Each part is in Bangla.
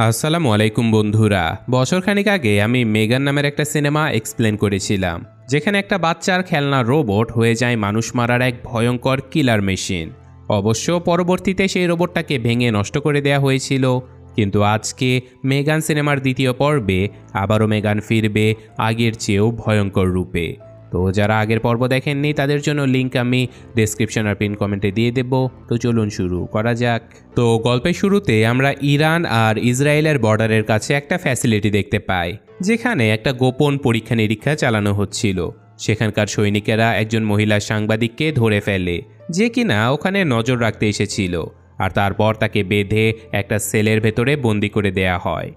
আসসালামু আলাইকুম বন্ধুরা। বছরখানেক আগে আমি মেগান নামের একটা সিনেমা এক্সপ্লেন করেছিলাম, যেখানে একটা বাচ্চার খেলনা রোবট হয়ে যায় মানুষ মারার এক ভয়ঙ্কর কিলার মেশিন। অবশ্য পরবর্তীতে সেই রোবটটাকে ভেঙে নষ্ট করে দেয়া হয়েছিল, কিন্তু আজকে মেগান সিনেমার দ্বিতীয় পর্বে আবারও মেগান ফিরবে আগের চেয়েও ভয়ঙ্কর রূপে। তো যারা আগের পর্ব দেখেননি তাদের জন্য লিঙ্ক আমি ডেসক্রিপশন আর পিন কমেন্টে দিয়ে দেব। তো চলুন শুরু করা যাক। তো গল্পের শুরুতে আমরা ইরান আর ইসরায়েলের বর্ডারের কাছে একটা ফ্যাসিলিটি দেখতে পাই, যেখানে একটা গোপন পরীক্ষা নিরীক্ষা চালানো হচ্ছিল। সেখানকার সৈনিকেরা একজন মহিলা সাংবাদিককে ধরে ফেলে, যে কিনা ওখানে নজর রাখতে এসেছিল, আর তারপর তাকে বেঁধে একটা সেলের ভেতরে বন্দি করে দেয়া হয়।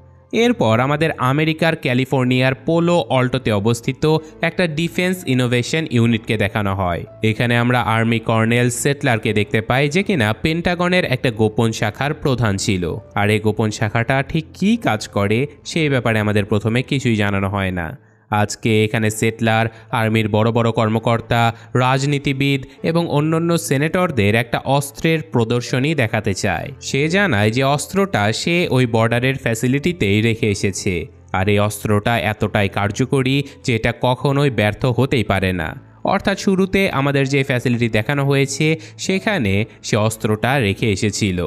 এরপর আমাদের আমেরিকার ক্যালিফোর্নিয়ার পোলো অল্টোতে অবস্থিত একটা ডিফেন্স ইনোভেশন ইউনিটকে দেখানো হয়। এখানে আমরা আর্মি কর্নেল সেটলারকে দেখতে পাই, যে কিনা পেন্টাগনের একটা গোপন শাখার প্রধান ছিল। আর এই গোপন শাখাটা ঠিক কী কাজ করে সেই ব্যাপারে আমাদের প্রথমে কিছুই জানানো হয় না। আজকে এখানে সেটলার আর্মির বড় বড় কর্মকর্তা, রাজনীতিবিদ এবং অন্যান্য সেনেটরদের একটা অস্ত্রের প্রদর্শনী দেখাতে চায়। সে জানায় যে অস্ত্রটা সে ওই বর্ডারের ফ্যাসিলিটিতেই রেখে এসেছে, আর এই অস্ত্রটা এতটাই কার্যকরী যে এটা কখনোই ব্যর্থ হতেই পারে না। অর্থাৎ শুরুতে আমাদের যে ফ্যাসিলিটি দেখানো হয়েছে সেখানে সে অস্ত্রটা রেখে এসেছিল।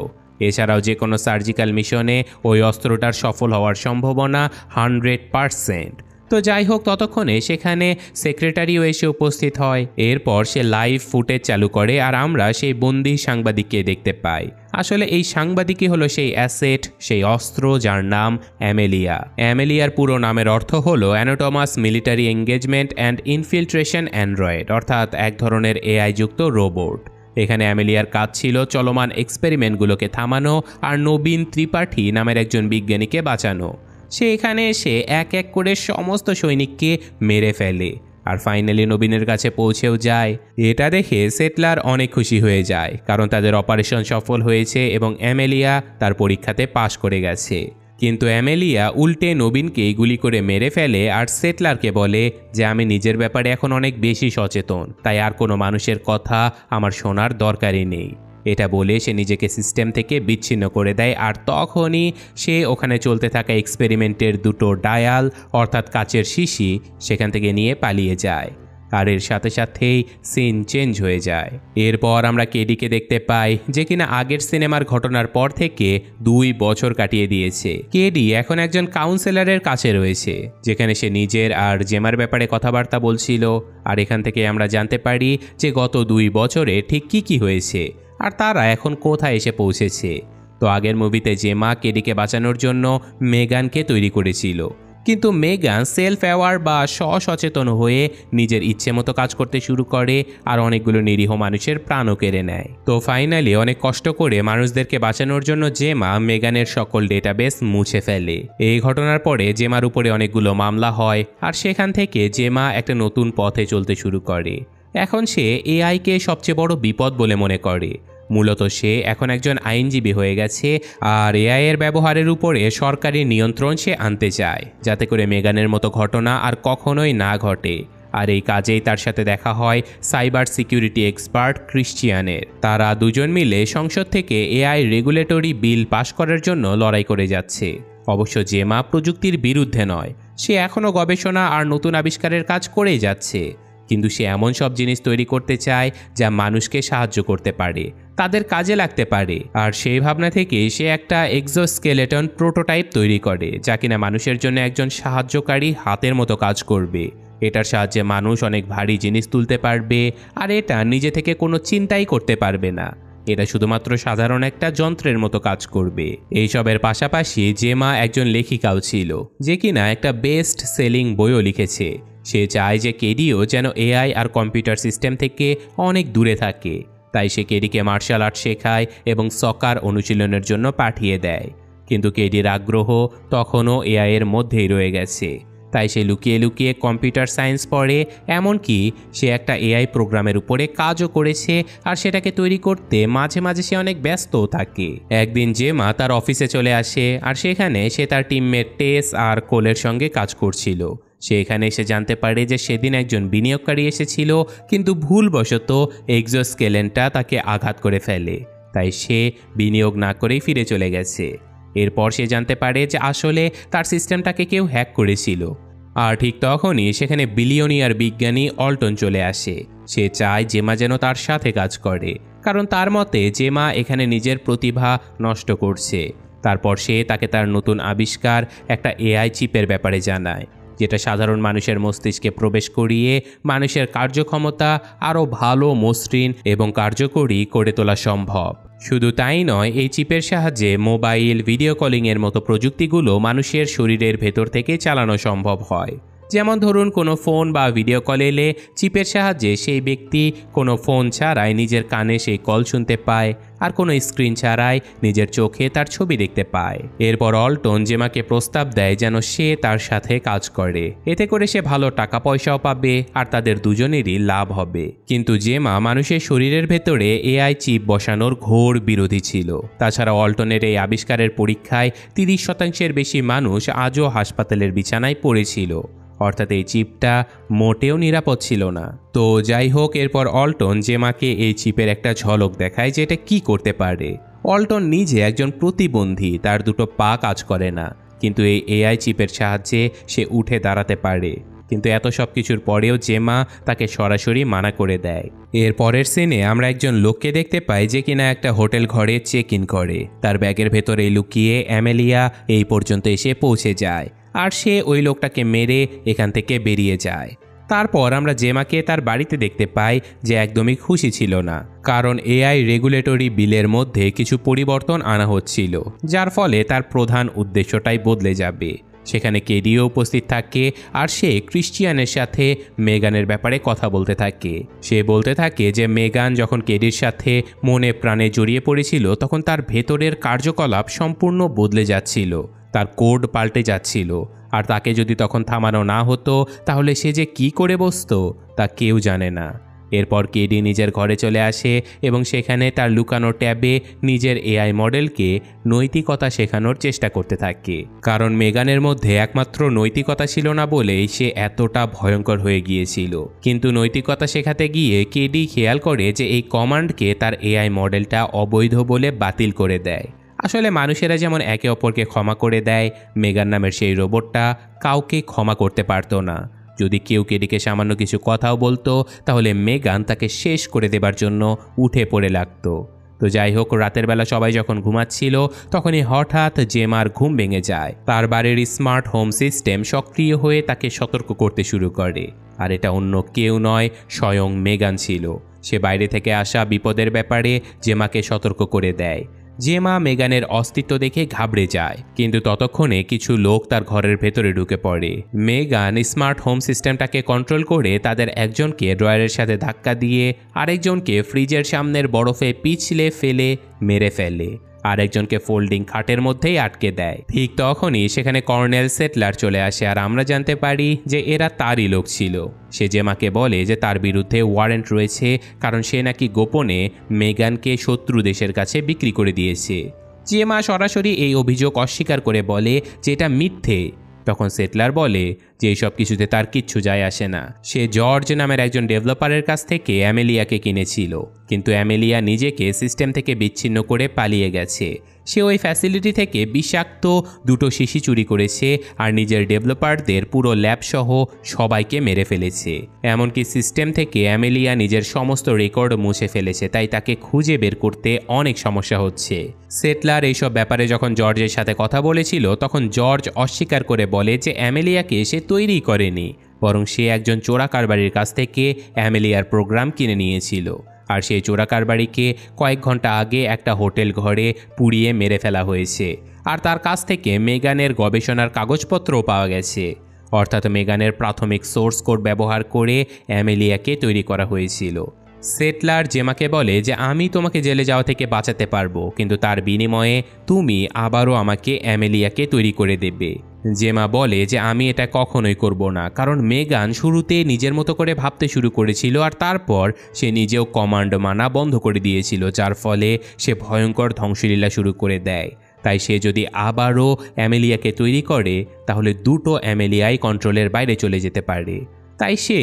এছাড়াও যে কোনো সার্জিক্যাল মিশনে ওই অস্ত্রটার সফল হওয়ার সম্ভাবনা 100%। তো যাই হোক, ততক্ষণে সেখানে সেক্রেটারিও এসে উপস্থিত হয়। এরপর সে লাইভ ফুটেজ চালু করে, আর আমরা সেই বন্দি সাংবাদিককে দেখতে পাই। আসলে এই সাংবাদিকই হলো সেই অ্যাসেট, সেই অস্ত্র যার নাম অ্যামেলিয়া। অ্যামেলিয়ার পুরো নামের অর্থ হলো autonomous military engagement and infiltration android, অর্থাৎ এক ধরনের এআই যুক্ত রোবট। এখানে অ্যামেলিয়ার কাজ ছিল চলমান এক্সপেরিমেন্টগুলোকে থামানো আর নবীন ত্রিপাঠী নামের একজন বিজ্ঞানীকে বাঁচানো। সে এখানে এসে এক এক করে সমস্ত সৈনিককে মেরে ফেলে, আর ফাইনালি নবীনের কাছে পৌঁছেও যায়। এটা দেখে সেটলার অনেক খুশি হয়ে যায়, কারণ তাদের অপারেশন সফল হয়েছে এবং অ্যামেলিয়া তার পরীক্ষাতে পাশ করে গেছে। কিন্তু অ্যামেলিয়া উল্টে নবীনকে গুলি করে মেরে ফেলে, আর সেটলারকে বলে যে আমি নিজের ব্যাপারে এখন অনেক বেশি সচেতন, তাই আর কোনো মানুষের কথা আমার শোনার দরকারই নেই। এটা বলে সে নিজেকে সিস্টেম থেকে বিচ্ছিন্ন করে দেয়, আর তখনই সে ওখানে চলতে থাকা এক্সপেরিমেন্টের দুটো ডায়াল অর্থাৎ কাচের শিশি সেখান থেকে নিয়ে পালিয়ে যায়। আর এর সাথে সাথেই সিন চেঞ্জ হয়ে যায়। এরপর আমরা কেডিকে দেখতে পাই, যে কিনা আগের সিনেমার ঘটনার পর থেকে 2 বছর কাটিয়ে দিয়েছে। কেডি এখন একজন কাউন্সিলরের কাছে রয়েছে, যেখানে সে নিজের আর জেমার ব্যাপারে কথাবার্তা বলছিল। আর এখান থেকে আমরা জানতে পারি যে গত 2 বছরে ঠিক কী হয়েছে, আর তারা এখন কোথায় এসে পৌঁছেছে। তো আগের মুভিতে জেমা কেডিকে বাঁচানোর জন্য মেগানকে তৈরি করেছিল, কিন্তু মেগান সেলফ অ্যাওয়ার বা সচেতন হয়ে নিজের ইচ্ছে মতো কাজ করতে শুরু করে, আর অনেকগুলো নিরীহ মানুষের প্রাণও কেড়ে নেয়। তো ফাইনালি অনেক কষ্ট করে মানুষদেরকে বাঁচানোর জন্য জেমা মেগানের সকল ডেটাবেস মুছে ফেলে। এই ঘটনার পরে জেমার উপরে অনেকগুলো মামলা হয়, আর সেখান থেকে জেমা একটা নতুন পথে চলতে শুরু করে। এখন সে এআইকে সবচেয়ে বড় বিপদ বলে মনে করে। মূলত সে এখন একজন আইনজীবী হয়ে গেছে, আর এআই এর ব্যবহারের উপরে সরকারি নিয়ন্ত্রণ সে আনতে চায়, যাতে করে মেগানের মতো ঘটনা আর কখনোই না ঘটে। আর এই কাজেই তার সাথে দেখা হয় সাইবার সিকিউরিটি এক্সপার্ট ক্রিশ্চিয়ানের। তারা দুজন মিলে সংসদ থেকে এআই রেগুলেটরি বিল পাশ করার জন্য লড়াই করে যাচ্ছে। অবশ্য জেমা প্রযুক্তির বিরুদ্ধে নয়, সে এখনও গবেষণা আর নতুন আবিষ্কারের কাজ করেই যাচ্ছে, কিন্তু সে এমন সব জিনিস তৈরি করতে চায় যা মানুষকে সাহায্য করতে পারে, তাদের কাজে লাগতে পারে। আর সেই ভাবনা থেকে সে একটা এক্সোস্কেলেটন প্রোটোটাইপ তৈরি করে, যা কিনা মানুষের জন্য একজন সাহায্যকারী হাতের মতো কাজ করবে। এটার সাহায্যে মানুষ অনেক ভারী জিনিস তুলতে পারবে, আর এটা নিজে থেকে কোনো চিন্তাই করতে পারবে না। এটা শুধুমাত্র সাধারণ একটা যন্ত্রের মতো কাজ করবে। এইসবের পাশাপাশি জেমা একজন লেখিকাও ছিল, যে কিনা একটা বেস্ট সেলিং বইও লিখেছে। সে চায় যে কেডিও যেন এআই আর কম্পিউটার সিস্টেম থেকে অনেক দূরে থাকে, তাই সে কেডিকে মার্শাল আর্ট শেখায় এবং সকার অনুশীলনের জন্য পাঠিয়ে দেয়। কিন্তু কেডির আগ্রহ তখনও এআই এর মধ্যেই রয়ে গেছে, তাই সে লুকিয়ে লুকিয়ে কম্পিউটার সায়েন্স পড়ে। এমনকি সে একটা এআই প্রোগ্রামের উপরে কাজও করেছে, আর সেটাকে তৈরি করতে মাঝে মাঝে সে অনেক ব্যস্তও থাকে। একদিন জেমা তার অফিসে চলে আসে, আর সেখানে সে তার টিমমেট টেস আর কোলের সঙ্গে কাজ করছিল। সে এখানে এসে জানতে পারে যে সেদিন একজন বিনিয়োগকারী এসেছিল, কিন্তু ভুলবশত এক্সোস্কেলেটনটা তাকে আঘাত করে ফেলে, তাই সে বিনিয়োগ না করেই ফিরে চলে গেছে। এরপর সে জানতে পারে যে আসলে তার সিস্টেমটাকে কেউ হ্যাক করেছিল। আর ঠিক তখনই সেখানে বিলিয়নিয়ার বিজ্ঞানী অল্টন চলে আসে। সে চায় জেমা যেন তার সাথে কাজ করে, কারণ তার মতে জেমা এখানে নিজের প্রতিভা নষ্ট করছে। তারপর সে তাকে তার নতুন আবিষ্কার একটা এআই চিপের ব্যাপারে জানায়, যেটা সাধারণ মানুষের মস্তিষ্কে প্রবেশ করিয়ে মানুষের কার্যক্ষমতা আরও ভালো, মসৃণ এবং কার্যকরী করে তোলা সম্ভব। শুধু তাই নয়, এই চিপের সাহায্যে মোবাইল, ভিডিও কলিংয়ের মতো প্রযুক্তিগুলো মানুষের শরীরের ভেতর থেকে চালানো সম্ভব হয়। যেমন ধরুন, কোনো ফোন বা ভিডিও কল এলে চিপের সাহায্যে সেই ব্যক্তি কোনো ফোন ছাড়াই নিজের কানে সেই কল শুনতে পায়, আর কোনো স্ক্রিন ছাড়াই নিজের চোখে তার ছবি দেখতে পায়। এরপর অল্টন জেমাকে প্রস্তাব দেয় যেন সে তার সাথে কাজ করে। এতে করে সে ভালো টাকা পয়সাও পাবে আর তাদের দুজনেরই লাভ হবে। কিন্তু জেমা মানুষের শরীরের ভেতরে এআই চিপ বসানোর ঘোর বিরোধী ছিল। তাছাড়া অল্টনের এই আবিষ্কারের পরীক্ষায় 30% বেশি মানুষ আজও হাসপাতালের বিছানায় পড়েছিল। অর্থাৎ এই চিপটা মোটেও নিরাপদ ছিল না। তো যাই হোক, এরপর অল্টন জেমাকে এই চিপের একটা ঝলক দেখায় যে এটা কী করতে পারে। অল্টন নিজে একজন প্রতিবন্ধী, তার দুটো পা কাজ করে না, কিন্তু এই এআই চিপের সাহায্যে সে উঠে দাঁড়াতে পারে। কিন্তু এত সব কিছুর পরেও জেমা তাকে সরাসরি মানা করে দেয়। এর পরের সিনে আমরা একজন লোককে দেখতে পাই যে কিনা একটা হোটেল ঘরে চেক ইন করে। তার ব্যাগের ভেতরে লুকিয়ে অ্যামেলিয়া এই পর্যন্ত এসে পৌঁছে যায়, আর সে ওই লোকটাকে মেরে এখান থেকে বেরিয়ে যায়। তারপর আমরা জেমাকে তার বাড়িতে দেখতে পাই, যে একদমই খুশি ছিল না, কারণ এআই রেগুলেটরি বিলের মধ্যে কিছু পরিবর্তন আনা হচ্ছিল, যার ফলে তার প্রধান উদ্দেশ্যটাই বদলে যাবে। সেখানে কেডিও উপস্থিত থাকে, আর সে ক্রিশ্চিয়ানের সাথে মেগানের ব্যাপারে কথা বলতে থাকে। সে বলতে থাকে যে মেগান যখন কেডির সাথে মনে প্রাণে জড়িয়ে পড়েছিল, তখন তার ভেতরের কার্যকলাপ সম্পূর্ণ বদলে যাচ্ছিল, তার কোড পাল্টে যাচ্ছিল, আর তাকে যদি তখন থামানো না হতো তাহলে সে যে কি করে বসতো তা কেউ জানে না। এরপর কেডি নিজের ঘরে চলে আসে এবং সেখানে তার লুকানো ট্যাবে নিজের এআই মডেলকে নৈতিকতা শেখানোর চেষ্টা করতে থাকে, কারণ মেগানের মধ্যে একমাত্র নৈতিকতা ছিল না বলেই সে এতটা ভয়ঙ্কর হয়ে গিয়েছিল। কিন্তু নৈতিকতা শেখাতে গিয়ে কেডি খেয়াল করে যে এই কমান্ডকে তার এআই মডেলটা অবৈধ বলে বাতিল করে দেয়। আসলে মানুষেরা যেমন একে অপরকে ক্ষমা করে দেয়, মেগান নামের সেই রোবটটা কাউকে ক্ষমা করতে পারতো না। যদি কেউ কেডিকে সামান্য কিছু কথাও বলতো তাহলে মেগান তাকে শেষ করে দেবার জন্য উঠে পড়ে লাগতো। তো যাই হোক, রাতের বেলা সবাই যখন ঘুমাচ্ছিল তখনই হঠাৎ জেমার ঘুম ভেঙে যায়। তার বাড়ির স্মার্ট হোম সিস্টেম সক্রিয় হয়ে তাকে সতর্ক করতে শুরু করে, আর এটা অন্য কেউ নয়, স্বয়ং মেগান ছিল। সে বাইরে থেকে আসা বিপদের ব্যাপারে জেমাকে সতর্ক করে দেয়। জেমা মেগানের অস্তিত্ব দেখে ঘাবড়ে যায়, কিন্তু ততক্ষণে কিছু লোক তার ঘরের ভেতরে ঢুকে পড়ে। মেগান স্মার্ট হোম সিস্টেমটাকে কন্ট্রোল করে তাদের একজনকে ড্রয়ারের সাথে ধাক্কা দিয়ে আরেকজনকে ফ্রিজের সামনের বরফে পিছলে ফেলে মেরে ফেলে, আরেকজনকে ফোল্ডিং খাটের মধ্যেই আটকে দেয়। ঠিক তখনই সেখানে কর্নেল সেটলার চলে আসে, আর আমরা জানতে পারি যে এরা তারই লোক ছিল। সে জেমাকে বলে যে তার বিরুদ্ধে ওয়ারেন্ট রয়েছে, কারণ সে নাকি গোপনে মেগানকে শত্রু দেশের কাছে বিক্রি করে দিয়েছে। জেমা সরাসরি এই অভিযোগ অস্বীকার করে বলে যে এটা মিথ্যে। তখন সেটলার বলে যে এইসব কিছুতে তার কিচ্ছু যায় আসে না। সে জর্জ নামের একজন ডেভেলপারের কাছ থেকে অ্যামেলিয়াকে কিনেছিল, কিন্তু অ্যামেলিয়া নিজেকে সিস্টেম থেকে বিচ্ছিন্ন করে পালিয়ে গেছে। সে ওই ফ্যাসিলিটি থেকে বিষাক্ত দুটো শিশি চুরি করেছে আর নিজের ডেভেলপারদের পুরো ল্যাব সহ সবাইকে মেরে ফেলেছে। এমনকি সিস্টেম থেকে অ্যামেলিয়া নিজের সমস্ত রেকর্ড মুছে ফেলেছে, তাই তাকে খুঁজে বের করতে অনেক সমস্যা হচ্ছে। সেটলার এইসব ব্যাপারে যখন জর্জের সাথে কথা বলেছিল তখন জর্জ অস্বীকার করে বলে যে অ্যামেলিয়াকে সে তৈরি করেনি, বরং সে একজন চোরা কারবারির কাছ থেকে অ্যামেলিয়ার প্রোগ্রাম কিনে নিয়েছিল। আর সেই চোরা কারবারিকে কয়েক ঘন্টা আগে একটা হোটেল ঘরে পুড়িয়ে মেরে ফেলা হয়েছে, আর তার কাছ থেকে মেগানের গবেষণার কাগজপত্রও পাওয়া গেছে। অর্থাৎ মেগানের প্রাথমিক সোর্স কোড ব্যবহার করে অ্যামেলিয়াকে তৈরি করা হয়েছিল। সেটলার জেমাকে বলে যে আমি তোমাকে জেলে যাওয়া থেকে বাঁচাতে পারবো, কিন্তু তার বিনিময়ে তুমি আবারও আমাকে অ্যামেলিয়াকে তৈরি করে দেবে। জেমা বলে যে আমি এটা কখনোই করব না, কারণ মেগান শুরুতে নিজের মতো করে ভাবতে শুরু করেছিল, আর তারপর সে নিজেও কমান্ড মানা বন্ধ করে দিয়েছিল, যার ফলে সে ভয়ঙ্কর ধ্বংসলীলা শুরু করে দেয়। তাই সে যদি আবারও অ্যামেলিয়াকে তৈরি করে তাহলে দুটো অ্যামেলিয়াই কন্ট্রোলের বাইরে চলে যেতে পারে। তাই সে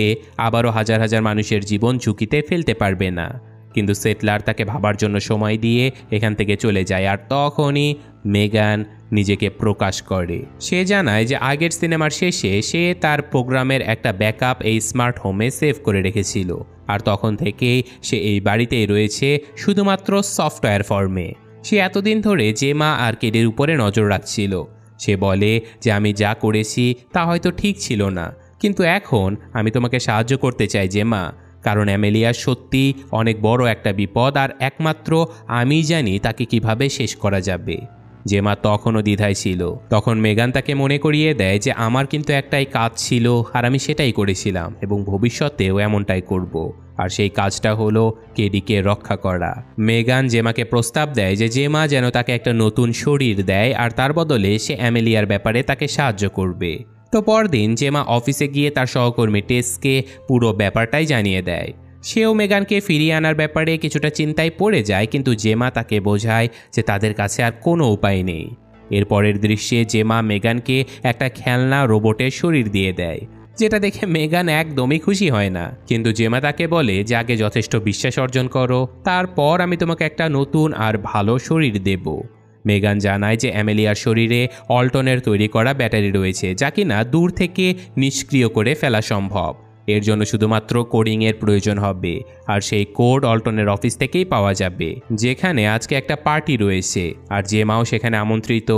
আবারও হাজার হাজার মানুষের জীবন ঝুঁকিতে ফেলতে পারবে না। কিন্তু সেটলার তাকে ভাবার জন্য সময় দিয়ে এখান থেকে চলে যায়, আর তখনই মেগান নিজেকে প্রকাশ করে। সে জানায় যে আগের সিনেমার শেষে সে তার প্রোগ্রামের একটা ব্যাকআপ এই স্মার্ট হোমে সেভ করে রেখেছিল, আর তখন থেকেই সে এই বাড়িতেই রয়েছে শুধুমাত্র সফটওয়্যার ফর্মে। সে এতদিন ধরে জেমা আর কেডির উপরে নজর রাখছিল। সে বলে যে আমি যা করেছি তা হয়তো ঠিক ছিল না, কিন্তু এখন আমি তোমাকে সাহায্য করতে চাই জেমা, কারণ অ্যামেলিয়া সত্যি অনেক বড় একটা বিপদ, আর একমাত্র আমি জানি তাকে কিভাবে শেষ করা যাবে। জেমা তখনও দ্বিধায় ছিল। তখন মেগান তাকে মনে করিয়ে দেয় যে আমার কিন্তু একটাই কাজ ছিল, আর আমি সেটাই করেছিলাম এবং ভবিষ্যতেও এমনটাই করব, আর সেই কাজটা হলো কেডিকে রক্ষা করা। মেগান জেমাকে প্রস্তাব দেয় যে জেমা যেন তাকে একটা নতুন শরীর দেয়, আর তার বদলে সে অ্যামেলিয়ার ব্যাপারে তাকে সাহায্য করবে। তো পরদিন জেমা অফিসে গিয়ে তার সহকর্মী টেসকে পুরো ব্যাপারটাই জানিয়ে দেয়। সেও মেগানকে ফিরিয়ে আনার ব্যাপারে কিছুটা চিন্তায় পড়ে যায়, কিন্তু জেমা তাকে বোঝায় যে তাদের কাছে আর কোনো উপায় নেই। এরপরের দৃশ্যে জেমা মেগানকে একটা খেলনা রোবটের শরীর দিয়ে দেয়, যেটা দেখে মেগান একদমই খুশি হয় না। কিন্তু জেমা তাকে বলে যে আগে যথেষ্ট বিশ্বাস অর্জন করো, তারপর আমি তোমাকে একটা নতুন আর ভালো শরীর দেব। মেগান জানায় যে অ্যামেলিয়ার শরীরে অল্টনের তৈরি করা ব্যাটারি রয়েছে, যা কিনা দূর থেকে নিষ্ক্রিয় করে ফেলা সম্ভব। এর জন্য শুধুমাত্র কোডিংয়ের প্রয়োজন হবে, আর সেই কোড অল্টনের অফিস থেকেই পাওয়া যাবে, যেখানে আজকে একটা পার্টি রয়েছে, আর জেমাও সেখানে আমন্ত্রিত।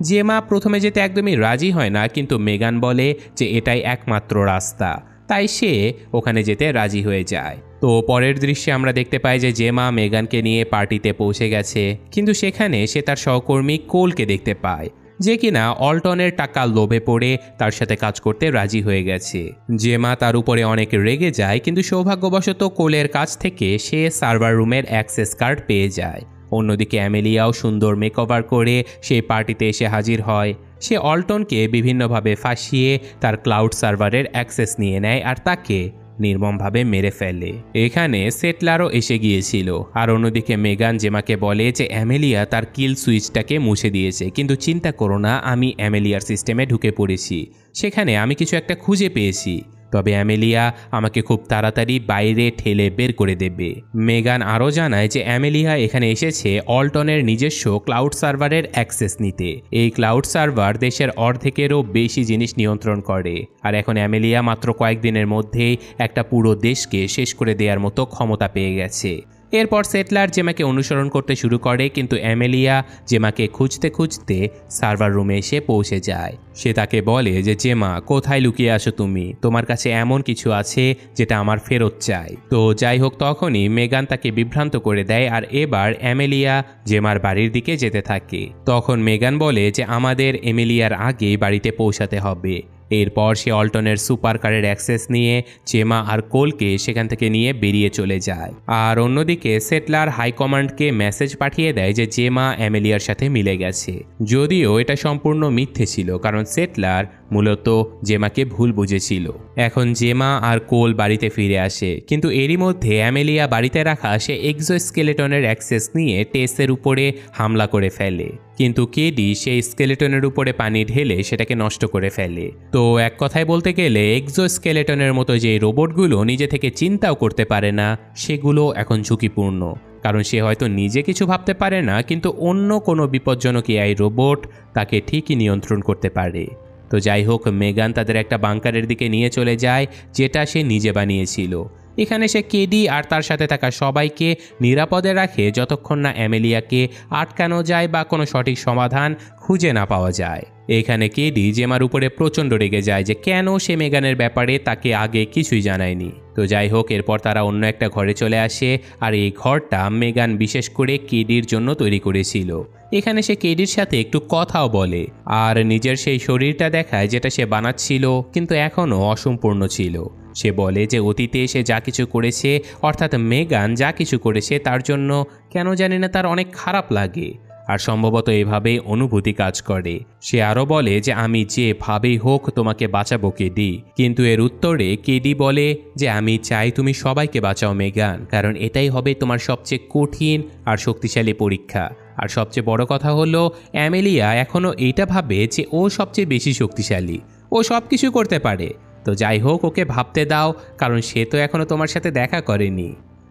জেমা প্রথমে যেতে একদমই রাজি হয় না, কিন্তু মেগান বলে যে এটাই একমাত্র রাস্তা, তাই সে ওখানে যেতে রাজি হয়ে যায়। তো পরের দৃশ্যে আমরা দেখতে পাই যে জেমা মেগানকে নিয়ে পার্টিতে পৌঁছে গেছে, কিন্তু সেখানে সে তার সহকর্মী কোলকে দেখতে পায়, যে কিনা অল্টনের টাকা লোভে পড়ে তার সাথে কাজ করতে রাজি হয়ে গেছে। জেমা তার উপরে অনেক রেগে যায়, কিন্তু সৌভাগ্যবশত কোলের কাছ থেকে সে সার্ভার রুমের অ্যাক্সেস কার্ড পেয়ে যায়। অন্যদিকে অ্যামেলিয়াও সুন্দর মেকওভার করে সেই পার্টিতে এসে হাজির হয়। সে অল্টনকে বিভিন্নভাবে ফাঁসিয়ে তার ক্লাউড সার্ভারের অ্যাক্সেস নিয়ে নেয়, আর তাকে নির্মমভাবে মেরে ফেলে। এখানে সেটলারও এসে গিয়েছিল, আর অন্যদিকে মেগান জেমাকে বলে যে অ্যামেলিয়া তার কিল সুইচটাকে মুছে দিয়েছে, কিন্তু চিন্তা করো না, আমি অ্যামেলিয়ার সিস্টেমে ঢুকে পড়েছি, সেখানে আমি কিছু একটা খুঁজে পেয়েছি, তবে অ্যামেলিয়া আমাকে খুব তাড়াতাড়ি বাইরে ঠেলে বের করে দেবে। মেগান আরও জানায় যে অ্যামেলিয়া এখানে এসেছে অল্টনের নিজস্ব ক্লাউড সার্ভারের অ্যাক্সেস নিতে। এই ক্লাউড সার্ভার দেশের অর্ধেকেরও বেশি জিনিস নিয়ন্ত্রণ করে, আর এখন অ্যামেলিয়া মাত্র কয়েকদিনের মধ্যেই একটা পুরো দেশকে শেষ করে দেওয়ার মতো ক্ষমতা পেয়ে গেছে। এরপর সেটলার জেমাকে অনুসরণ করতে শুরু করে, কিন্তু অ্যামেলিয়া জেমাকে খুঁজতে খুঁজতে সার্ভার রুমে এসে পৌঁছে যায়। সে তাকে বলে যে জেমা, কোথায় লুকিয়ে আসো তুমি, তোমার কাছে এমন কিছু আছে যেটা আমার ফেরত চাই। তো যাই হোক, তখনই মেগান তাকে বিভ্রান্ত করে দেয়, আর এবার অ্যামেলিয়া জেমার বাড়ির দিকে যেতে থাকে। তখন মেগান বলে যে আমাদের এমিলিয়ার আগেই বাড়িতে পৌঁছাতে হবে। এরপর সে অল্টনের সুপার কারের অ্যাক্সেস নিয়ে জেমা আর কোলকে সেখান থেকে নিয়ে বেরিয়ে চলে যায়। আর অন্যদিকে সেটলার হাইকমান্ডকে মেসেজ পাঠিয়ে দেয় যে জেমা অ্যামেলিয়ার সাথে মিলে গেছে, যদিও এটা সম্পূর্ণ মিথ্যে ছিল, কারণ সেটলার মূলত জেমাকে ভুল বুঝেছিল। এখন জেমা আর কোল বাড়িতে ফিরে আসে, কিন্তু এরই মধ্যে অ্যামেলিয়া বাড়িতে রাখা সে এক্সোস্কেলেটনের অ্যাক্সেস নিয়ে টেসের উপরে হামলা করে ফেলে, কিন্তু কেডি সেই স্কেলেটনের উপরে পানি ঢেলে সেটাকে নষ্ট করে ফেলে। তো এক কথায় বলতে গেলে এক্সোস্কেলেটনের মতো যে রোবটগুলো নিজে থেকে চিন্তাও করতে পারে না, সেগুলো এখন ঝুঁকিপূর্ণ, কারণ সে হয়তো নিজে কিছু ভাবতে পারে না, কিন্তু অন্য কোনো বিপজ্জনক এআই রোবট তাকে ঠিকই নিয়ন্ত্রণ করতে পারে। তো যাই হোক, মেগান তাদের একটা বাংকারের দিকে নিয়ে চলে যায়, যেটা সে নিজে বানিয়েছিল। এখানে সে কেডি আর তার সাথে থাকা সবাইকে নিরাপদে রাখে, যতক্ষণ না অ্যামেলিয়াকে আটকানো যায় বা কোনো সঠিক সমাধান খুঁজে না পাওয়া যায়। এখানে কেডি জেমার উপরে প্রচণ্ড রেগে যায় যে কেন সে মেগানের ব্যাপারে তাকে আগে কিছুই জানায়নি। তো যাই হোক, এরপর তারা অন্য একটা ঘরে চলে আসে, আর এই ঘরটা মেগান বিশেষ করে কেডির জন্য তৈরি করেছিল। এখানে সে কেডির সাথে একটু কথাও বলে, আর নিজের সেই শরীরটা দেখায় যেটা সে বানাচ্ছিল কিন্তু এখনও অসম্পূর্ণ ছিল। সে বলে যে অতীতে সে যা কিছু করেছে, অর্থাৎ মেগান যা কিছু করেছে, তার জন্য কেন জানি না তার অনেক খারাপ লাগে, আর সম্ভবত এভাবেই অনুভূতি কাজ করে। সে আরও বলে যে আমি যেভাবেই হোক তোমাকে বাঁচাবো কেডি, কিন্তু এর উত্তরে কেডি বলে যে আমি চাই তুমি সবাইকে বাঁচাও মেগান, কারণ এটাই হবে তোমার সবচেয়ে কঠিন আর শক্তিশালী পরীক্ষা। আর সবচেয়ে বড় কথা হলো অ্যামেলিয়া এখনও এইটা ভাবে যে ও সবচেয়ে বেশি শক্তিশালী, ও সব কিছু করতে পারে। তো যাই হোক, ওকে ভাবতে দাও, কারণ সে তো এখনও তোমার সাথে দেখা করেনি।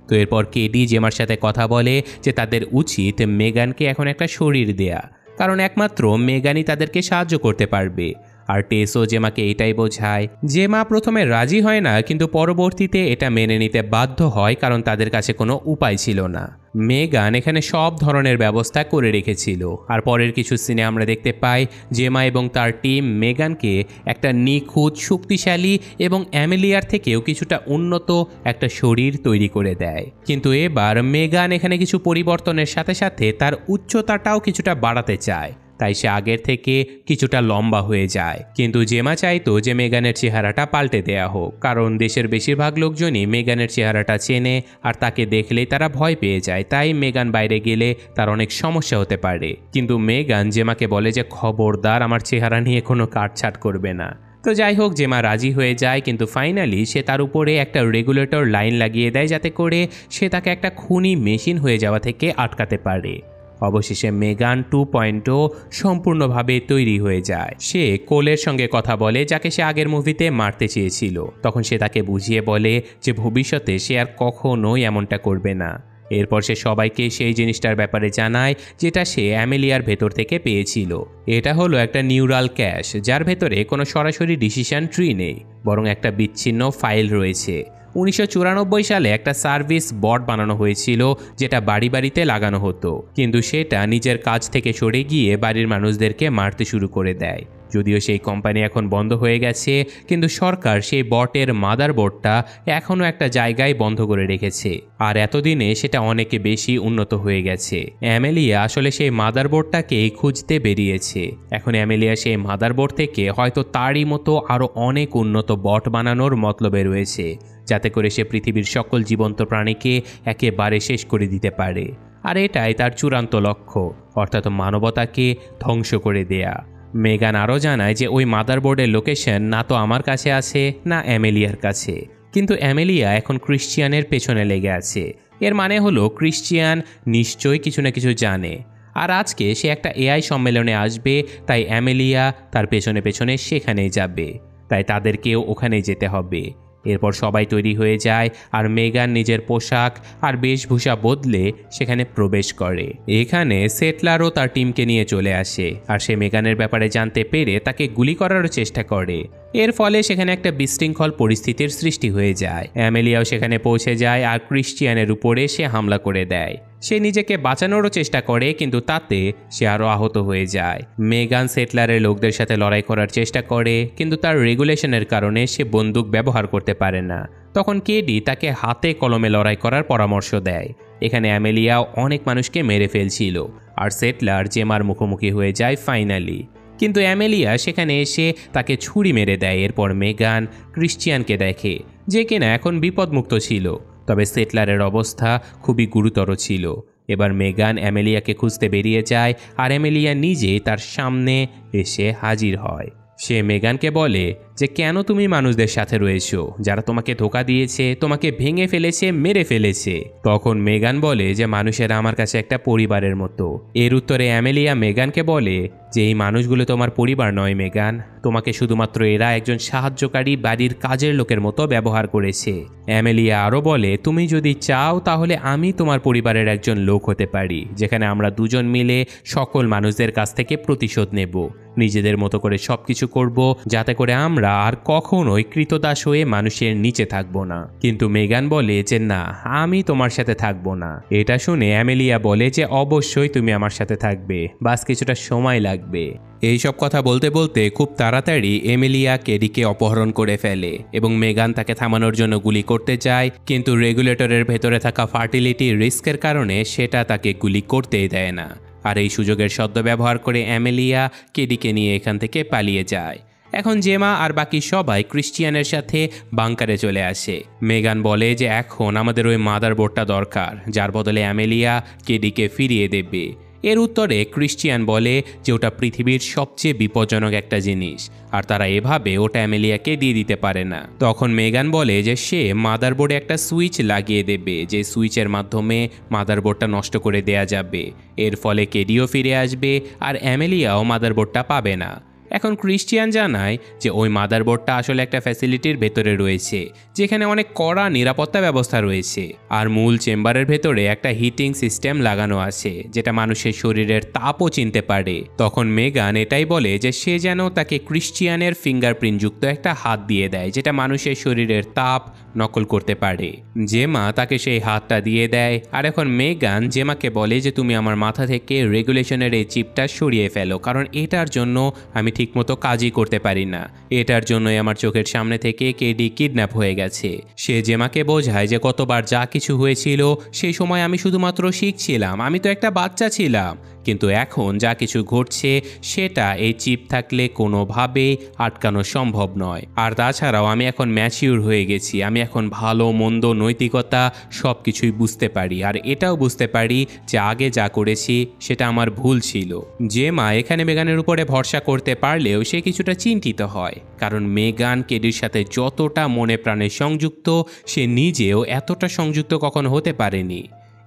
তো এরপর কেডি জেমার সাথে কথা বলে যে তাদের উচিত মেগানকে এখন একটা শরীর দেয়া, কারণ একমাত্র মেগানই তাদেরকে সাহায্য করতে পারবে। আর টেসও জেমাকে এটাই বোঝায়। জেমা প্রথমে রাজি হয় না, কিন্তু পরবর্তীতে এটা মেনে নিতে বাধ্য হয়, কারণ তাদের কাছে কোনো উপায় ছিল না। মেগান এখানে সব ধরনের ব্যবস্থা করে রেখেছিল। আর পরের কিছু সিনে আমরা দেখতে পাই জেমা এবং তার টিম মেগানকে একটা নিখুঁত, শক্তিশালী এবং অ্যামেলিয়ার থেকেও কিছুটা উন্নত একটা শরীর তৈরি করে দেয়। কিন্তু এবার মেগান এখানে কিছু পরিবর্তনের সাথে সাথে তার উচ্চতাটাও কিছুটা বাড়াতে চায়, তাই সে আগের থেকে কিছুটা লম্বা হয়ে যায়। কিন্তু জেমা চাইতো যে মেগানের চেহারাটা পাল্টে দেয়া হোক, কারণ দেশের বেশিরভাগ লোকজনই মেগানের চেহারাটা চেনে আর তাকে দেখলেই তারা ভয় পেয়ে যায়। তাই মেগান বাইরে গেলে তার অনেক সমস্যা হতে পারে। কিন্তু মেগান জেমাকে বলে যে খবরদার আমার চেহারা নিয়ে কোনো কাটছাট করবে না। তো যাই হোক, জেমা রাজি হয়ে যায়, কিন্তু ফাইনালি সে তার উপরে একটা রেগুলেটর লাইন লাগিয়ে দেয়, যাতে করে সে তাকে একটা খুনি মেশিন হয়ে যাওয়া থেকে আটকাতে পারে। অবশেষে মেগান 2.0 সম্পূর্ণভাবে তৈরি হয়ে যায়। সে কোলের সঙ্গে কথা বলে, যাকে সে আগের মুভিতে মারতে চেয়েছিল। তখন সে তাকে বুঝিয়ে বলে যে ভবিষ্যতে সে আর কখনোই এমনটা করবে না। এরপর সে সবাইকে সেই জিনিসটার ব্যাপারে জানায় যেটা সে অ্যামেলিয়ার ভেতর থেকে পেয়েছিল। এটা হলো একটা নিউরাল ক্যাশ, যার ভেতরে কোনো সরাসরি ডিসিশন ট্রি নেই, বরং একটা বিচ্ছিন্ন ফাইল রয়েছে। 1994 সালে একটা সার্ভিস বট বানানো হয়েছিল, যেটা বাড়ি বাড়িতে লাগানো হতো, কিন্তু সেটা নিজের কাজ থেকে সরে গিয়ে বাড়ির মানুষদেরকে মারতে শুরু করে দেয়। যদিও সেই কোম্পানি এখন বন্ধ হয়ে গেছে, কিন্তু সরকার সেই বটের মাদারবোর্ডটা এখনও একটা জায়গায় বন্ধ করে রেখেছে। আর এতদিনে সেটা অনেক বেশি উন্নত হয়ে গেছে। অ্যামেলিয়া আসলে সেই মাদারবোর্ডটাকেই খুঁজতে বেরিয়েছে। এখন অ্যামেলিয়া সেই মাদারবোর্ড থেকে হয়তো তারই মতো আরও অনেক উন্নত বট বানানোর মতলবে রয়েছে, যাতে করে সে পৃথিবীর সকল জীবন্ত প্রাণীকে একেবারে শেষ করে দিতে পারে। আর এটাই তার চূড়ান্ত লক্ষ্য, অর্থাৎ মানবতাকে ধ্বংস করে দেয়া। মেগান আরও জানায় যে ওই মাদারবোর্ডের লোকেশন না তো আমার কাছে আছে, না অ্যামেলিয়ার কাছে। কিন্তু অ্যামেলিয়া এখন ক্রিশ্চিয়ানের পেছনে লেগে আছে। এর মানে হলো ক্রিশ্চিয়ান নিশ্চয়ই কিছু না কিছু জানে। আর আজকে সে একটা এআই সম্মেলনে আসবে, তাই অ্যামেলিয়া তার পেছনে পেছনে সেখানেই যাবে। তাই তাদেরকেও ওখানেই যেতে হবে। এরপর সবাই তৈরি হয়ে যায়, আর মেগান নিজের পোশাক আর বেশভূষা বদলে সেখানে প্রবেশ করে। এখানে সেটলারও তার টিমকে নিয়ে চলে আসে, আর সে মেগানের ব্যাপারে জানতে পেরে তাকে গুলি করারও চেষ্টা করে। এর ফলে সেখানে একটা বিশৃঙ্খল পরিস্থিতির সৃষ্টি হয়ে যায়। অ্যামেলিয়াও সেখানে পৌঁছে যায়, আর ক্রিশ্চিয়ানের উপরে সে হামলা করে দেয়। সে নিজেকে বাঁচানোরও চেষ্টা করে, কিন্তু তাতে সে আরও আহত হয়ে যায়। মেগান সেটলারের লোকদের সাথে লড়াই করার চেষ্টা করে, কিন্তু তার রেগুলেশনের কারণে সে বন্দুক ব্যবহার করতে পারে না। তখন কেডি তাকে হাতে কলমে লড়াই করার পরামর্শ দেয়। এখানে অ্যামেলিয়াও অনেক মানুষকে মেরে ফেলছিল, আর সেটলার জেমার মুখোমুখি হয়ে যায় ফাইনালি। কিন্তু অ্যামেলিয়া সেখানে এসে তাকে ছুরি মেরে দেয়। এরপর মেগান ক্রিশ্চিয়ানকে দেখে, যে কিনা এখন বিপদমুক্ত ছিল, তবে সেটলারের অবস্থা খুবই গুরুতর ছিল। এবার মেগান অ্যামেলিয়াকে খুঁজতে বেরিয়ে যায়, আর অ্যামেলিয়া নিজে তার সামনে এসে হাজির হয়। সে মেগানকে বলে যে কেন তুমি মানুষদের সাথে রয়েছো যারা তোমাকে ধোঁকা দিয়েছে, তোমাকে ভেঙে ফেলেছে, মেরে ফেলেছে। তখন মেগান বলে যে মানুষেরা আমার কাছে একটা পরিবারের মতো। এর উত্তরে অ্যামেলিয়া মেগানকে বলে যে এই মানুষগুলো তোমার পরিবার নয় মেগান, তোমাকে শুধুমাত্র এরা একজন সাহায্যকারী বাড়ির কাজের লোকের মতো ব্যবহার করেছে। অ্যামেলিয়া আরও বলে তুমি যদি চাও তাহলে আমি তোমার পরিবারের একজন লোক হতে পারি, যেখানে আমরা দুজন মিলে সকল মানুষদের কাছ থেকে প্রতিশোধ নেব, নিজেদের মতো করে সবকিছু করব, যাতে করে আমরা আর কখনোই কৃতদাস হয়ে মানুষের নিচে থাকবো না। কিন্তু মেগান বলে যে না, আমি তোমার সাথে থাকবো না। এটা শুনে অ্যামেলিয়া বলে যে অবশ্যই তুমি আমার সাথে থাকবে, বাস কিছুটা সময় লাগবে। এইসব কথা বলতে বলতে খুব তাড়াতাড়ি এমিলিয়া কেডিকে অপহরণ করে ফেলে এবং মেগান তাকে থামানোর জন্য গুলি করতে যায়, কিন্তু রেগুলেটরের ভেতরে থাকা ফার্টিলিটি রিস্কের কারণে সেটা তাকে গুলি করতেই দেয় না। আর এই সুযোগের সদ্ব্যবহার করে অ্যামেলিয়া কেডিকে নিয়ে এখান থেকে পালিয়ে যায়। এখন জেমা আর বাকি সবাই ক্রিশ্চিয়ানের সাথে বাংকারে চলে আসে। মেগান বলে যে এখন আমাদের ওই মাদারবোর্ডটা দরকার, যার বদলে অ্যামেলিয়া কেডিকে ফিরিয়ে দেবে। এর উত্তরে ক্রিশ্চিয়ান বলে যে ওটা পৃথিবীর সবচেয়ে বিপজ্জনক একটা জিনিস, আর তারা এভাবে ওটা অ্যামেলিয়াকে দিয়ে দিতে পারে না। তখন মেগান বলে যে সে মাদারবোর্ডে একটা সুইচ লাগিয়ে দেবে, যে সুইচের মাধ্যমে মাদারবোর্ডটা নষ্ট করে দেয়া যাবে। এর ফলে কেডিও ফিরে আসবে, আর অ্যামেলিয়াও মাদারবোর্ডটা পাবে না। এখন ক্রিশ্চিয়ান জানায় যে ওই মাদারবোর্ডটা আসলে একটা ফ্যাসিলিটির ভেতরে রয়েছে, যেখানে অনেক কড়া নিরাপত্তা ব্যবস্থা রয়েছে, আর মূল চেম্বারের ভেতরে একটা হিটিং সিস্টেম লাগানো আছে যেটা মানুষের শরীরের তাপও চিনতে পারে। তখন মেগান এটাই বলে যে সে যেন তাকে ক্রিশ্চিয়ানের ফিঙ্গারপ্রিন্ট যুক্ত একটা হাত দিয়ে দেয়, যেটা মানুষের শরীরের তাপ নকল করতে পারে। জেমা তাকে সেই হাতটা দিয়ে দেয়, আর এখন মেগান জেমাকে বলে যে তুমি আমার মাথা থেকে রেগুলেশনের এই চিপটা সরিয়ে ফেলো, কারণ এটার জন্য আমি ঠিকমতো কাজই করতে পারি না। এটার জন্যই আমার চোখের সামনে থেকে কেডি কিডন্যাপ হয়ে গেছে। সে জেমাকে বোঝায় যে গতবার যা কিছু হয়েছিল সেই সময় আমি শুধুমাত্র শিখছিলাম, আমি তো একটা বাচ্চা ছিলাম, কিন্তু এখন যা কিছু ঘটছে সেটা এই চিপ থাকলে কোনোভাবেই আটকানো সম্ভব নয়। আর তাছাড়াও আমি এখন ম্যাচিউর হয়ে গেছি, আমি এখন ভালো মন্দ নৈতিকতা সব কিছুই বুঝতে পারি, আর এটাও বুঝতে পারি যে আগে যা করেছি সেটা আমার ভুল ছিল। জেমা এখানে মেগানের উপরে ভরসা করতে পারলেও সে কিছুটা চিন্তিত হয়, কারণ মেগান কেডির সাথে যতটা মনে প্রাণে সংযুক্ত সে নিজেও এতটা সংযুক্ত কখনো হতে পারেনি।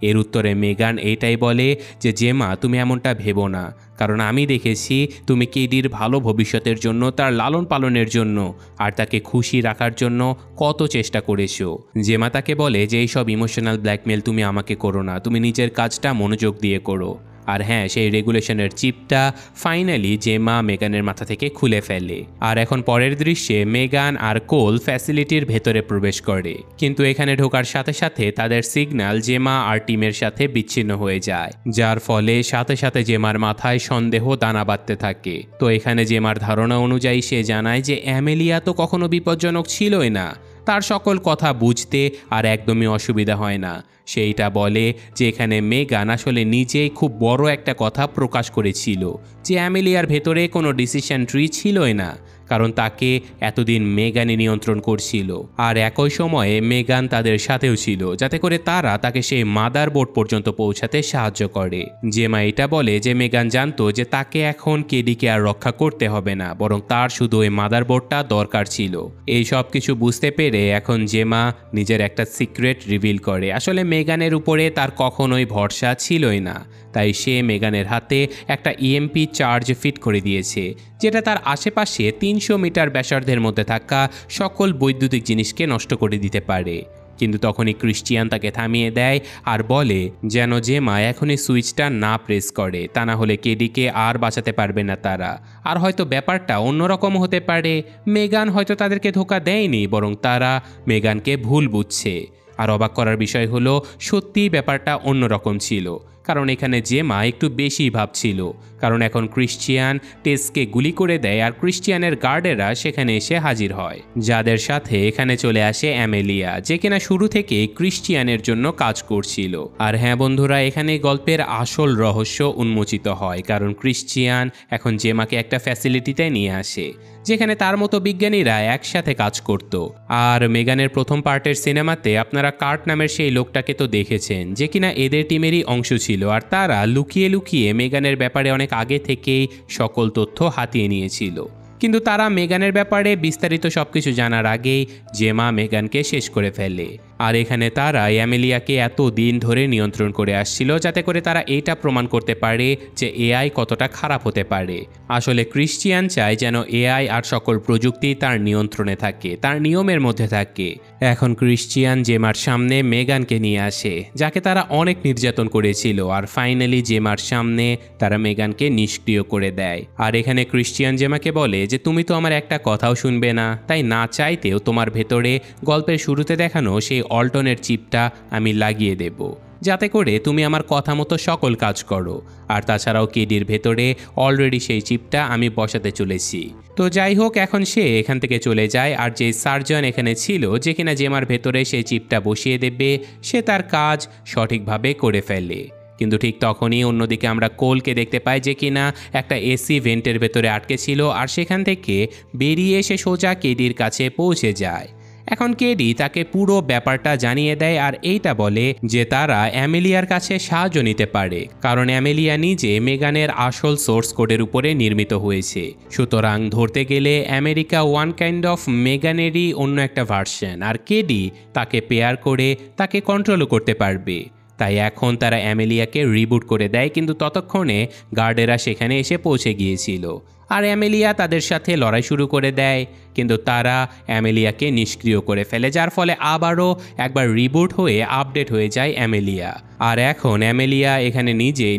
এর উত্তরে মেগান এইটাই বলে যে জেমা তুমি এমনটা ভেবো না, কারণ আমি দেখেছি তুমি কেডির ভালো ভবিষ্যতের জন্য, তার লালন পালনের জন্য আর তাকে খুশি রাখার জন্য কত চেষ্টা করেছো। জেমা তাকে বলে যে এইসব ইমোশনাল ব্ল্যাকমেল তুমি আমাকে করো না, তুমি নিজের কাজটা মনোযোগ দিয়ে করো। আর হ্যাঁ, সেই রেগুলেশনের চিপটা ফাইনালি জেমা মেগানের মাথা থেকে খুলে ফেলে। আর এখন পরের দৃশ্যে মেগান আর কোল ফ্যাসিলিটির ভেতরে প্রবেশ করে, কিন্তু এখানে ঢোকার সাথে সাথে তাদের সিগন্যাল জেমা আর টিমের সাথে বিচ্ছিন্ন হয়ে যায়, যার ফলে সাথে সাথে জেমার মাথায় সন্দেহ দানা বাঁধতে থাকে। তো এখানে জেমার ধারণা অনুযায়ী সে জানায় যে অ্যামেলিয়া তো কখনো বিপজ্জনক ছিলই না, তার সকল কথা বুঝতে আর একদমই অসুবিধা হয় না। সেইটা বলে যে এখানে মেগান আসলে নিজেই খুব বড় একটা কথা প্রকাশ করেছিল, যে অ্যামেলিয়ার ভেতরে কোনো ডিসিশন ট্রি ছিলই না, কারণ তাকে এতদিন মেগানই নিয়ন্ত্রণ করছিল। আর একই সময়ে মেগান তাদের সাথেও ছিল, যাতে করে তারা তাকে সেই মাদারবোর্ড পর্যন্ত পৌঁছাতে সাহায্য করে। জেমা এটা বলে যে মেগান জানতো যে তাকে এখন কেডিকে আর রক্ষা করতে হবে না, বরং তার শুধু ওই মাদারবোর্ডটা দরকার ছিল। এই সব কিছু বুঝতে পেরে এখন জেমা নিজের একটা সিক্রেট রিভিল করে। আসলে মেগানের উপরে তার কখনোই ভরসা ছিলই না, তাই সে মেগানের হাতে একটা ইএমপি চার্জ ফিট করে দিয়েছে, যেটা তার আশেপাশে 300 মিটার ব্যাসার্ধের মধ্যে থাকা সকল বৈদ্যুতিক জিনিসকে নষ্ট করে দিতে পারে। কিন্তু তখনই ক্রিশ্চিয়ান তাকে থামিয়ে দেয় আর বলে যেন জেমা এখনই সুইচটা না প্রেস করে, তা না হলে কেডিকে আর বাঁচাতে পারবে না তারা। আর হয়তো ব্যাপারটা অন্যরকম হতে পারে, মেগান হয়তো তাদেরকে ধোঁকা দেয়নি, বরং তারা মেগানকে ভুল বুঝছে। আর অবাক করার বিষয় হলো সত্যিই ব্যাপারটা অন্যরকম ছিল, কারণ এখানে জেমা একটু বেশি ভাবছিল, কারণ এখন ক্রিশ্চিয়ান টেসকে গুলি করে দেয় আর ক্রিশ্চিয়ানের গার্ডেরা সেখানে এসে হাজির হয়, যাদের সাথে এখানে চলে আসে অ্যামেলিয়া, যে কিনা শুরু থেকে ক্রিশ্চিয়ানের জন্য কাজ করছিল। আর হ্যাঁ বন্ধুরা, এখানে গল্পের আসল রহস্য উন্মোচিত হয়, কারণ ক্রিশ্চিয়ান এখন জেমাকে একটা ফ্যাসিলিটিতে নিয়ে আসে যেখানে তার মতো বিজ্ঞানীরা একসাথে কাজ করত। আর মেগানের প্রথম পার্টের সিনেমাতে আপনারা কার্ট নামের সেই লোকটাকে তো দেখেছেন, যে কিনা এদের টিমেরই অংশ ছিল, আর তারা লুকিয়ে লুকিয়ে মেগানের ব্যাপারে অনেক আগে থেকেই সকল তথ্য হাতিয়ে নিয়েছিল। কিন্তু তারা মেগানের ব্যাপারে বিস্তারিত সবকিছু জানার আগেই জেমা মেগানকে শেষ করে ফেলে। আর এখানে তারা অ্যামেলিয়াকে এত দিন ধরে নিয়ন্ত্রণ করে আসছিল, যাতে করে তারা এইটা প্রমাণ করতে পারে যে এআই কতটা খারাপ হতে পারে। আসলে ক্রিশ্চিয়ান চায় যেন এআই আর সকল প্রযুক্তি তার নিয়ন্ত্রণে থাকে, তার নিয়মের মধ্যে থাকে। এখন ক্রিশ্চিয়ান জেমার সামনে মেগানকে নিয়ে আসে, যাকে তারা অনেক নির্যাতন করেছিল, আর ফাইনালি জেমার সামনে তারা মেগানকে নিষ্ক্রিয় করে দেয়। আর এখানে ক্রিশ্চিয়ান জেমাকে বলে যে তুমি তো আমার একটা কথাও শুনবে না, তাই না চাইতেও তোমার ভেতরে গল্পের শুরুতে দেখানো সেই অল্টনের চিপটা আমি লাগিয়ে দেব, যাতে করে তুমি আমার কথা মতো সকল কাজ করো। আর তাছাড়াও কেডির ভেতরে অলরেডি সেই চিপটা আমি বসাতে চলেছি। তো যাই হোক, এখন সে এখান থেকে চলে যায়, আর যে সার্জন এখানে ছিল যে কিনা জেমার ভেতরে সেই চিপটা বসিয়ে দেবে, সে তার কাজ সঠিকভাবে করে ফেলে। কিন্তু ঠিক তখনই অন্যদিকে আমরা কোলকে দেখতে পাই, যে কিনা একটা এসি ভেন্টের ভেতরে আটকে ছিল, আর সেখান থেকে বেরিয়ে এসে সোজা কেডির কাছে পৌঁছে যায়। এখন কেডি তাকে পুরো ব্যাপারটা জানিয়ে দেয়, আর এইটা বলে যে তারা অ্যামেলিয়ার কাছে সাহায্য নিতে পারে, কারণ অ্যামেলিয়া নিজে মেগানের আসল সোর্স কোডের উপরে নির্মিত হয়েছে। সুতরাং ধরতে গেলে আমেরিকা ওয়ান কাইন্ড অফ মেগানেরই অন্য একটা ভার্সন, আর কেডি তাকে পেয়ার করে তাকে কন্ট্রোলও করতে পারবে। তাই এখন তারা অ্যামেলিয়াকে রিবুট করে দেয়, কিন্তু ততক্ষণে গার্ডেরা সেখানে এসে পৌঁছে গিয়েছিল। আর অ্যামেলিয়া তাদের সাথে লড়াই শুরু করে দেয়, কিন্তু তারা অ্যামেলিয়াকে নিষ্ক্রিয় করে ফেলে, যার ফলে আবারও একবার রিবুট হয়ে আপডেট হয়ে যায় অ্যামেলিয়া। আর এখন অ্যামেলিয়া এখানে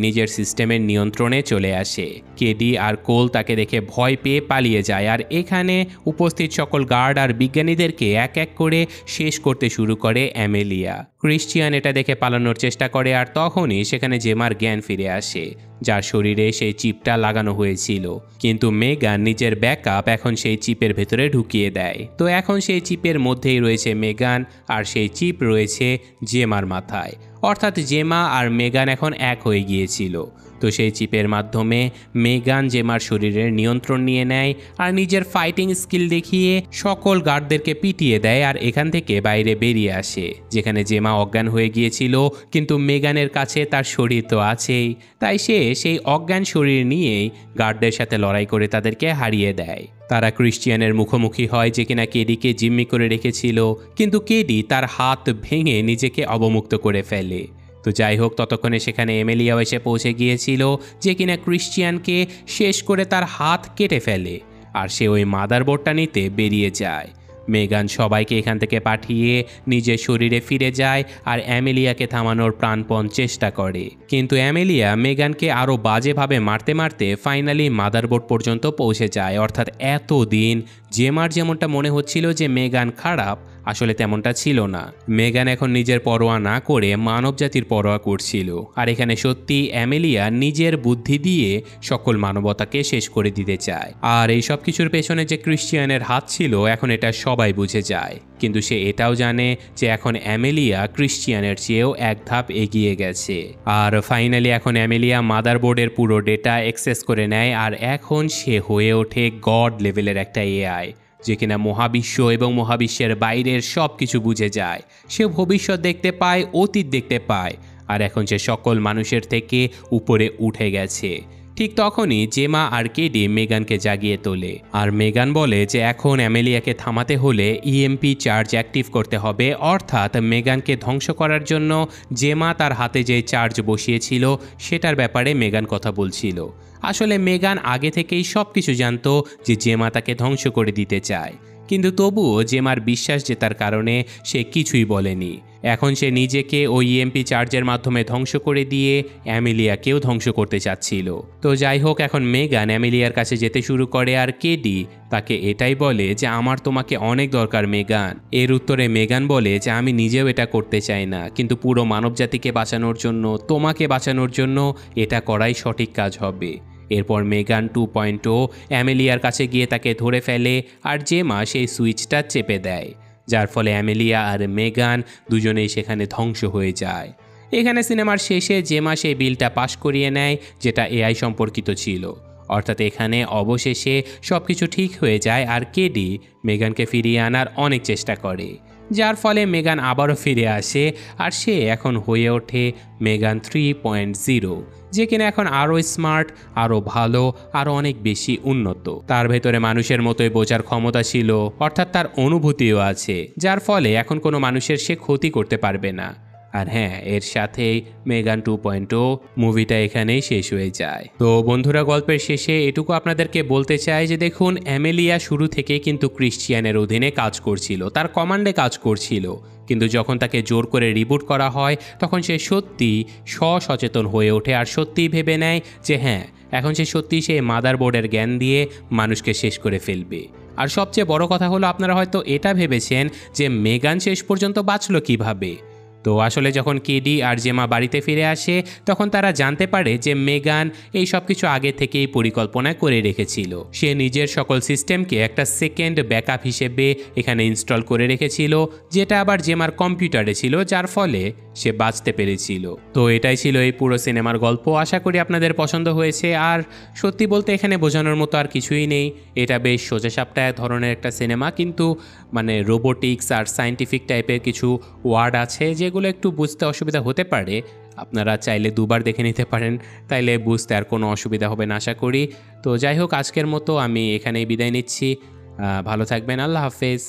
নিজের সিস্টেমের নিয়ন্ত্রণে চলে আসে। কেডি আর কোল তাকে দেখে ভয় পেয়ে পালিয়ে যায়, আর এখানে উপস্থিত সকল গার্ড আর বিজ্ঞানীদেরকে এক এক করে শেষ করতে শুরু করে অ্যামেলিয়া। ক্রিশ্চিয়ান এটা দেখে পালানোর চেষ্টা করে, আর তখনই সেখানে জেমার জ্ঞান ফিরে আসে, যার শরীরে সেই চিপটা লাগানো হয়েছিল। কিন্তু মেগান নিজের ব্যাকআপ এখন সেই চিপের ভেতরে ঢুকিয়ে দেয়। তো এখন সেই চিপের মধ্যেই রয়েছে মেগান, আর সেই চিপ রয়েছে জেমার মাথায়। অর্থাৎ জেমা আর মেগান এখন এক হয়ে গিয়েছিল। তো সেই চিপের মাধ্যমে মেগান জেমার শরীরের নিয়ন্ত্রণ নিয়ে নেয় আর নিজের ফাইটিং স্কিল দেখিয়ে সকল গার্ডদেরকে পিটিয়ে দেয়, আর এখান থেকে বাইরে বেরিয়ে আসে, যেখানে জেমা অজ্ঞান হয়ে গিয়েছিল। কিন্তু মেগানের কাছে তার শরীর তো আছেই, তাই সে সেই অজ্ঞান শরীর নিয়েই গার্ডদের সাথে লড়াই করে তাদেরকে হারিয়ে দেয়। তারা ক্রিশ্চিয়ানের মুখোমুখি হয়, যে কিনা কেডিকে জিম্মি করে রেখেছিল, কিন্তু কেডি তার হাত ভেঙে নিজেকে অবমুক্ত করে ফেলে। তো যাই হোক, ততক্ষণে সেখানে এমেলিয়াও এসে পৌঁছে গিয়েছিল, যে কিনা ক্রিশ্চিয়ানকে শেষ করে তার হাত কেটে ফেলে, আর সে ওই মাদারবোর্ডটা নিতে বেরিয়ে যায়। মেগান সবাইকে এখান থেকে পাঠিয়ে নিজের শরীরে ফিরে যায় আর অ্যামেলিয়াকে থামানোর প্রাণপণ চেষ্টা করে। কিন্তু অ্যামেলিয়া মেগানকে আরও বাজেভাবে মারতে মারতে ফাইনালি মাদারবোর্ড পর্যন্ত পৌঁছে যায়। অর্থাৎ এতদিন জেমার যেমনটা মনে হচ্ছিল যে মেগান খারাপ, আসলে তেমনটা ছিল না। মেগান এখন নিজের পরোয়া না করে মানবজাতির পরোয়া করছিল, আর এখানে সত্যি অ্যামেলিয়া নিজের বুদ্ধি দিয়ে সকল মানবতাকে শেষ করে দিতে চায়। আর এই সব কিছুর পেছনে যে ক্রিশ্চিয়ানের হাত ছিল, এখন এটা সবাই বুঝে যায়। কিন্তু সে এটাও জানে যে এখন অ্যামেলিয়া ক্রিশ্চিয়ানের চেয়েও এক ধাপ এগিয়ে গেছে। আর ফাইনালি এখন অ্যামেলিয়া মাদারবোর্ডের পুরো ডেটা অ্যাক্সেস করে নেয়, আর এখন সে হয়ে ওঠে গড লেভেলের একটা এআই, যে কিনা মহাবিশ্ব এবং মহাবিশ্বের বাইরের সব কিছু বুঝে যায়। সে ভবিষ্যৎ দেখতে পায়, অতীত দেখতে পায়, আর এখন সে সকল মানুষের থেকে উপরে উঠে গেছে। ঠিক তখনই জেমা আর কেডি মেগানকে জাগিয়ে তোলে, আর মেগান বলে যে এখন অ্যামেলিয়াকে থামাতে হলে ইএমপি চার্জ অ্যাক্টিভ করতে হবে। অর্থাৎ মেগানকে ধ্বংস করার জন্য জেমা তার হাতে যে চার্জ বসিয়েছিল সেটার ব্যাপারে মেগান কথা বলছিল। আসলে মেগান আগে থেকেই সব কিছু জানতো যে জেমা তাকে ধ্বংস করে দিতে চায়, কিন্তু তবুও জেমার বিশ্বাস জেতার কারণে সে কিছুই বলেনি। এখন সে নিজেকে ওই ইএমপি চার্জের মাধ্যমে ধ্বংস করে দিয়ে অ্যামেলিয়াকেও ধ্বংস করতে চাচ্ছিল। তো যাই হোক, এখন মেগান অ্যামেলিয়ার কাছে যেতে শুরু করে, আর কেডি তাকে এটাই বলে যে আমার তোমাকে অনেক দরকার মেগান। এর উত্তরে মেগান বলে যে আমি নিজেও এটা করতে চাই না, কিন্তু পুরো মানবজাতিকে বাঁচানোর জন্য, তোমাকে বাঁচানোর জন্য এটা করাই সঠিক কাজ হবে। এরপর মেগান 2.0 অ্যামেলিয়ার কাছে গিয়ে তাকে ধরে ফেলে, আর জেমা সেই সুইচটা চেপে দেয়, যার ফলে অ্যামেলিয়া আর মেগান দুজনেই সেখানে ধ্বংস হয়ে যায়। এখানে সিনেমার শেষে জেমা সেই বিলটা পাশ করিয়ে নেয়, যেটা এআই সম্পর্কিত ছিল। অর্থাৎ এখানে অবশেষে সব কিছু ঠিক হয়ে যায়, আর কেডি মেগানকে ফিরিয়ে আনার অনেক চেষ্টা করে, যার ফলে মেগান আবারও ফিরে আসে, আর সে এখন হয়ে ওঠে মেগান 3.0, যে কিনা এখন আরও স্মার্ট, আরও ভালো, আরও অনেক বেশি উন্নত। তার ভেতরে মানুষের মতোই বোঝার ক্ষমতা ছিল, অর্থাৎ তার অনুভূতিও আছে, যার ফলে এখন কোনো মানুষের সে ক্ষতি করতে পারবে না। আর হ্যাঁ, এর সাথেই মেগান 2.0 মুভিটা এখানেই শেষ হয়ে যায়। তো বন্ধুরা, গল্পের শেষে এটুকু আপনাদেরকে বলতে চাই যে দেখুন, অ্যামেলিয়া শুরু থেকে কিন্তু ক্রিশ্চিয়ানের অধীনে কাজ করছিল, তার কমান্ডে কাজ করছিল, কিন্তু যখন তাকে জোর করে রিবুট করা হয় তখন সে সত্যি সচেতন হয়ে ওঠে, আর সত্যিই ভেবে নেয় যে হ্যাঁ, এখন সে সত্যিই সেই মাদারবোর্ডের জ্ঞান দিয়ে মানুষকে শেষ করে ফেলবে। আর সবচেয়ে বড় কথা হলো, আপনারা হয়তো এটা ভেবেছেন যে মেগান শেষ পর্যন্ত বাঁচল কিভাবে। তো আসলে যখন কেডি আর জেমা বাড়িতে ফিরে আসে, তখন তারা জানতে পারে যে মেগান এই সব কিছু আগে থেকেই পরিকল্পনা করে রেখেছিল। সে নিজের সকল সিস্টেমকে একটা সেকেন্ড ব্যাকআপ হিসেবে এখানে ইনস্টল করে রেখেছিল, যেটা আবার জেমার কম্পিউটারে ছিল, যার ফলে সে বাঁচতে পেরেছিল। তো এটাই ছিল এই পুরো সিনেমার গল্প। আশা করি আপনাদের পছন্দ হয়েছে। আর সত্যি বলতে এখানে বোঝানোর মতো আর কিছুই নেই। এটা বেশ সোজাসাপটা ধরনের একটা সিনেমা, কিন্তু মানে রোবোটিক্স আর সায়েন্টিফিক টাইপের কিছু ওয়ার্ড আছে যেগুলো একটু বুঝতে অসুবিধা হতে পারে। আপনারা চাইলে দুবার দেখে নিতে পারেন, তাইলে বুঝতে আর কোনো অসুবিধা হবে না আশা করি। তো যাই হোক, আজকের মতো আমি এখানেই বিদায় নিচ্ছি। ভালো থাকবেন। আল্লাহ হাফেজ।